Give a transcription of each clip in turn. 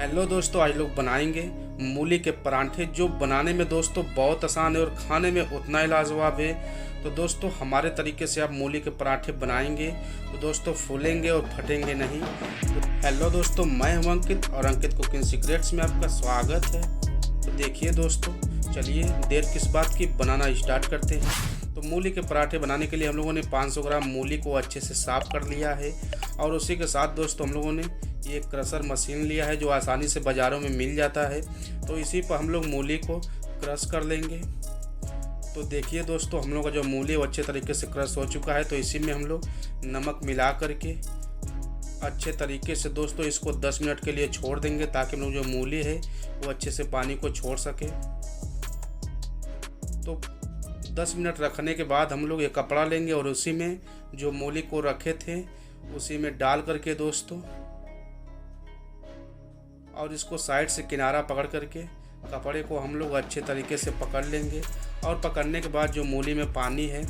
Hello दोस्तों, आज लोग बनाएंगे मूली के परांठे जो बनाने में दोस्तों बहुत आसान है और खाने में उतना ही लाजवाब है। तो दोस्तों हमारे तरीके से आप मूली के पराठे बनाएंगे तो दोस्तों फूलेंगे और फटेंगे नहीं। तो हेलो दोस्तों, मैं हूं अंकित और अंकित कुकिंग सीक्रेट्स में आपका स्वागत है। तो देखिए दोस्तों, चलिए देर किस बात की, बनाना स्टार्ट करते हैं। तो मूली के पराठे बनाने के लिए हम लोगों ने 500 ग्राम मूली को अच्छे से साफ़ कर लिया है और उसी के साथ दोस्तों हम लोगों ने ये क्रशर मशीन लिया है जो आसानी से बाज़ारों में मिल जाता है। तो इसी पर हम लोग मूली को क्रश कर लेंगे। तो देखिए दोस्तों, हम लोग का जो मूली वो अच्छे तरीके से क्रश हो चुका है। तो इसी में हम लोग नमक मिला करके अच्छे तरीके से दोस्तों इसको 10 मिनट के लिए छोड़ देंगे ताकि हम लोग जो मूली है वो अच्छे से पानी को छोड़ सके। तो 10 मिनट रखने के बाद हम लोग एक कपड़ा लेंगे और उसी में जो मूली को रखे थे उसी में डाल करके दोस्तों और इसको साइड से किनारा पकड़ करके कपड़े को हम लोग अच्छे तरीके से पकड़ लेंगे। और पकड़ने के बाद जो मूली में पानी है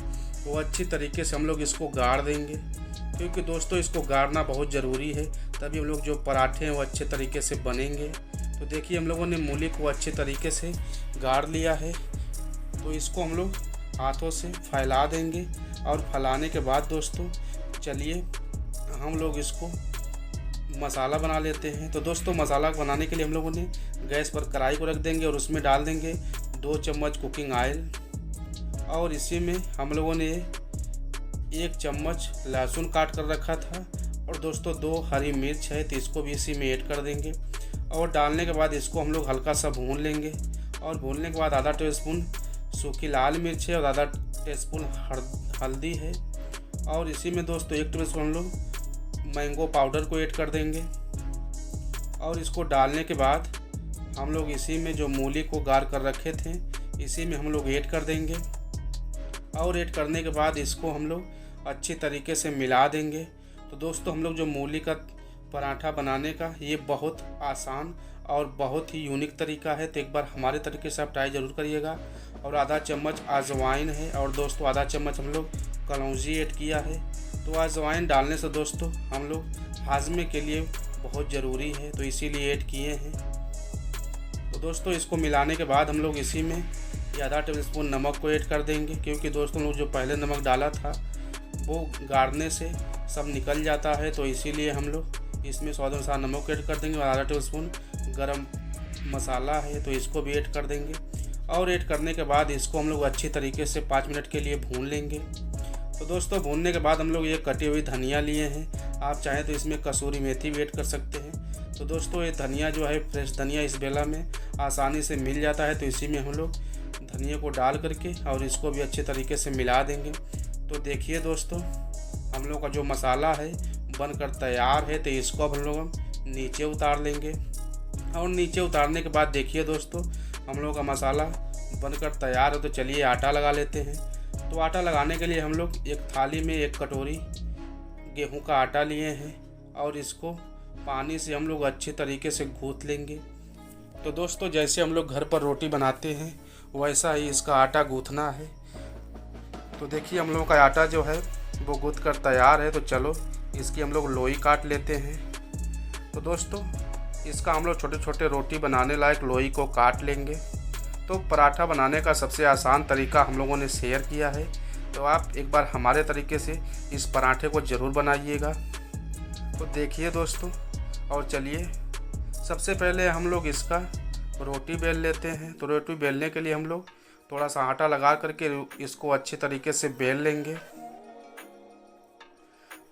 वो अच्छी तरीके से हम लोग इसको गाड़ देंगे, क्योंकि दोस्तों इसको गाड़ना बहुत ज़रूरी है, तभी हम लोग जो पराठे हैं वो अच्छे तरीके से बनेंगे। तो देखिए हम लोगों ने मूली को अच्छे तरीके से गाड़ लिया है। तो इसको हम लोग हाथों से फैला देंगे और फैलाने के बाद दोस्तों चलिए हम लोग इसको मसाला बना लेते हैं। तो दोस्तों मसाला बनाने के लिए हम लोगों ने गैस पर कढ़ाई को रख देंगे और उसमें डाल देंगे 2 चम्मच कुकिंग ऑयल और इसी में हम लोगों ने 1 चम्मच लहसुन काट कर रखा था और दोस्तों 2 हरी मिर्च है तो इसको भी इसी में ऐड कर देंगे। और डालने के बाद इसको हम लोग हल्का सा भून लेंगे और भूनने के बाद आधा टीस्पून सूखी लाल मिर्च है और आधा टीस्पून हल्दी है और इसी में दोस्तों 1 टीस्पून हम लोग मैंगो पाउडर को ऐड कर देंगे। और इसको डालने के बाद हम लोग इसी में जो मूली को गार कर रखे थे इसी में हम लोग ऐड कर देंगे। और ऐड करने के बाद इसको हम लोग अच्छी तरीके से मिला देंगे। तो दोस्तों हम लोग जो मूली का पराठा बनाने का ये बहुत आसान और बहुत ही यूनिक तरीका है, तो एक बार हमारे तरीके से आप ट्राई ज़रूर करिएगा। और आधा चम्मच अजवाइन है और दोस्तों आधा चम्मच हम लोग कलौंजी ऐड किया है। तो अजवाइन डालने से दोस्तों हम लोग हाजमे के लिए बहुत ज़रूरी है, तो इसीलिए ऐड किए हैं। तो दोस्तों इसको मिलाने के बाद हम लोग इसी में आधा टेबलस्पून नमक को ऐड कर देंगे, क्योंकि दोस्तों लोग जो पहले नमक डाला था वो गाड़ने से सब निकल जाता है, तो इसीलिए हम लोग इसमें स्वाद अनुसार नमक ऐड कर देंगे। और आधा टेबलस्पून गरम मसाला है तो इसको भी ऐड कर देंगे। और ऐड करने के बाद इसको हम लोग अच्छी तरीके से 5 मिनट के लिए भून लेंगे। तो दोस्तों भूनने के बाद हम लोग ये कटी हुई धनिया लिए हैं, आप चाहें तो इसमें कसूरी मेथी भी ऐड कर सकते हैं। तो दोस्तों ये धनिया जो है फ्रेश धनिया इस बेला में आसानी से मिल जाता है, तो इसी में हम लोग धनिया को डाल करके और इसको भी अच्छे तरीके से मिला देंगे। तो देखिए दोस्तों हम लोग का जो मसाला है बनकर तैयार है, तो इसको अब हम लोग नीचे उतार लेंगे। और नीचे उतारने के बाद देखिए दोस्तों हम लोग का मसाला बनकर तैयार है। तो चलिए आटा लगा लेते हैं। तो आटा लगाने के लिए हम लोग एक थाली में 1 कटोरी गेहूं का आटा लिए हैं और इसको पानी से हम लोग अच्छे तरीके से गूँथ लेंगे। तो दोस्तों जैसे हम लोग घर पर रोटी बनाते हैं वैसा ही इसका आटा गूँथना है। तो देखिए हम लोगों का आटा जो है वो गूँथ कर तैयार है। तो चलो इसकी हम लोग लोई काट लेते हैं। तो दोस्तों इसका हम लोग छोटे छोटे रोटी बनाने लायक लोई को काट लेंगे। तो पराठा बनाने का सबसे आसान तरीका हम लोगों ने शेयर किया है, तो आप एक बार हमारे तरीके से इस पराठे को ज़रूर बनाइएगा। तो देखिए दोस्तों, और चलिए सबसे पहले हम लोग इसका रोटी बेल लेते हैं। तो रोटी बेलने के लिए हम लोग थोड़ा सा आटा लगा करके इसको अच्छे तरीके से बेल लेंगे।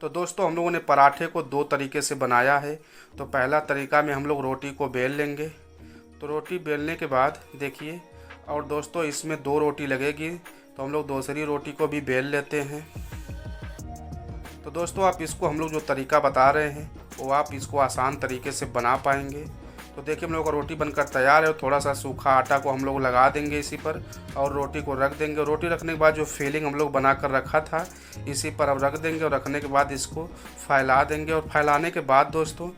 तो दोस्तों हम लोगों ने पराठे को 2 तरीके से बनाया है। तो पहला तरीका में हम लोग रोटी को बेल लेंगे। तो रोटी बेलने के बाद देखिए, और दोस्तों इसमें 2 रोटी लगेगी तो हम लोग दूसरी रोटी को भी बेल लेते हैं। तो दोस्तों आप इसको हम लोग जो तरीका बता रहे हैं वो आप इसको आसान तरीके से बना पाएंगे। तो देखिए हम लोग का रोटी बनकर तैयार है। थोड़ा सा सूखा आटा को हम लोग लगा देंगे इसी पर और रोटी को रख देंगे। रोटी रखने के बाद जो फिलिंग हम लोग बना कर रखा था इसी पर अब रख देंगे और रखने के बाद इसको फैला देंगे। और फैलाने के बाद दोस्तों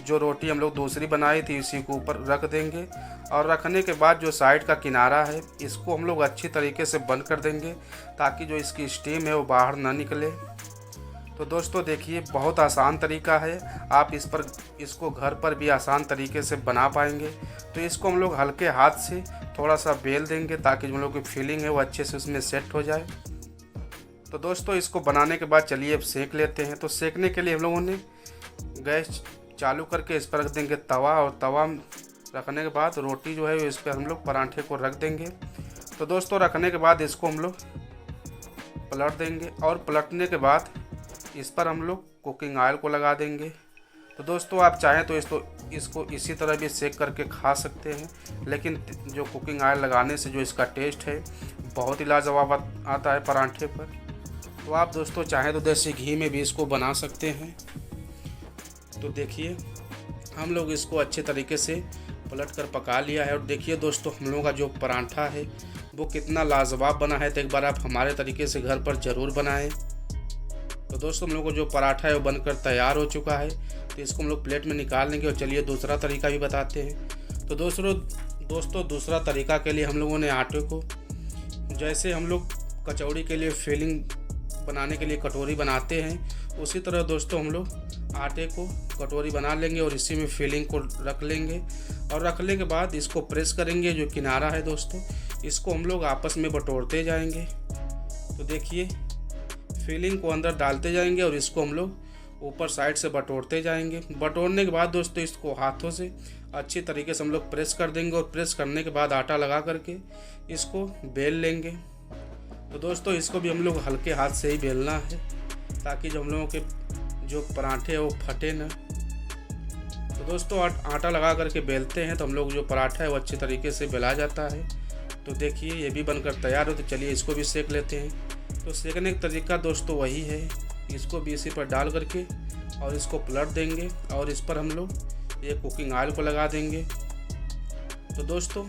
जो रोटी हम लोग दूसरी बनाई थी इसी को ऊपर रख देंगे। और रखने के बाद जो साइड का किनारा है इसको हम लोग अच्छी तरीके से बंद कर देंगे ताकि जो इसकी स्टीम है वो बाहर ना निकले। तो दोस्तों देखिए, बहुत आसान तरीका है, आप इसको घर पर भी आसान तरीके से बना पाएंगे। तो इसको हम लोग हल्के हाथ से थोड़ा सा बेल देंगे ताकि जो हम लोग की फीलिंग है वो अच्छे से उसमें सेट हो जाए। तो दोस्तों इसको बनाने के बाद चलिए अब सेक लेते हैं। तो सेकने के लिए हम लोगों ने गैस चालू करके इस पर रख देंगे तवा, और तवा रखने के बाद रोटी जो है इस पर हम लोग पराठे को रख देंगे। तो दोस्तों रखने के बाद इसको हम लोग पलट देंगे, और पलटने के बाद इस पर हम लोग कुकिंग ऑयल को लगा देंगे। तो दोस्तों आप चाहें तो इसको इसी तरह भी सेक करके खा सकते हैं, लेकिन जो कुकिंग ऑयल लगाने से जो इसका टेस्ट है बहुत ही लाजवाब आता है पराठे पर। तो आप दोस्तों चाहें तो देसी घी में भी इसको बना सकते हैं। तो देखिए हम लोग इसको अच्छे तरीके से पलट कर पका लिया है, और देखिए दोस्तों हम लोगों का जो पराठा है वो कितना लाजवाब बना है। तो एक बार आप हमारे तरीके से घर पर ज़रूर बनाएं। तो दोस्तों हम लोग को जो पराठा है वो बनकर तैयार हो चुका है। तो इसको हम लोग प्लेट में निकाल लेंगे, और चलिए दूसरा तरीका भी बताते हैं। तो दोस्तों दूसरा तरीका के लिए हम लोगों ने आटे को, जैसे हम लोग कचौड़ी के लिए फिलिंग बनाने के लिए कटोरी बनाते हैं, उसी तरह दोस्तों हम लोग आटे को कटोरी बना लेंगे और इसी में फिलिंग को रख लेंगे। और रखने के बाद इसको प्रेस करेंगे, जो किनारा है दोस्तों इसको हम लोग आपस में बटोरते जाएंगे। तो देखिए फिलिंग को अंदर डालते जाएंगे और इसको हम लोग ऊपर साइड से बटोरते जाएंगे। बटोरने के बाद दोस्तों इसको हाथों से अच्छी तरीके से हम लोग प्रेस कर देंगे, और प्रेस करने के बाद आटा लगा करके इसको बेल लेंगे। तो दोस्तों इसको भी हम लोग हल्के हाथ से ही बेलना है, ताकि जो हम लोगों के जो पराठे हैं वो फटे ना। तो दोस्तों आटा लगा करके बेलते हैं तो हम लोग जो पराठा है वो अच्छे तरीके से बेला जाता है। तो देखिए ये भी बनकर तैयार हो। तो चलिए इसको भी सेक लेते हैं। तो सेकने का तरीका दोस्तों वही है, इसको भी इसी पर डाल करके और इसको पलट देंगे, और इस पर हम लोग ये कुकिंग ऑयल को लगा देंगे। तो दोस्तों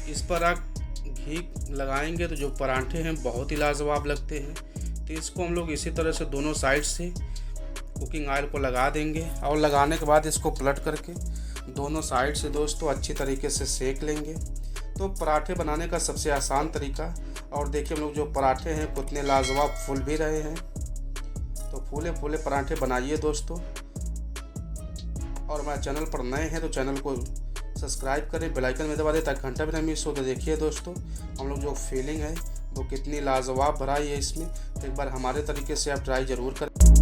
इस पर आप घी लगाएंगे तो जो पराठे हैं बहुत ही लाजवाब लगते हैं। तो इसको हम लोग इसी तरह से दोनों साइड से कुकिंग ऑयल को लगा देंगे, और लगाने के बाद इसको पलट करके दोनों साइड से दोस्तों अच्छी तरीके से सेक लेंगे। तो पराठे बनाने का सबसे आसान तरीका, और देखिए हम लोग जो पराठे हैं कितने लाजवाब फूल भी रहे हैं। तो फूले फूले पराठे बनाइए दोस्तों, और हमारे चैनल पर नए हैं तो चैनल को सब्सक्राइब करें, बेल आइकन में दबा दें ताकि घंटा भी ना मिस हो। तो देखिए दोस्तों हम लोग जो फीलिंग है वो कितनी लाजवाब भराई है इसमें। तो एक बार हमारे तरीके से आप ट्राई ज़रूर करें।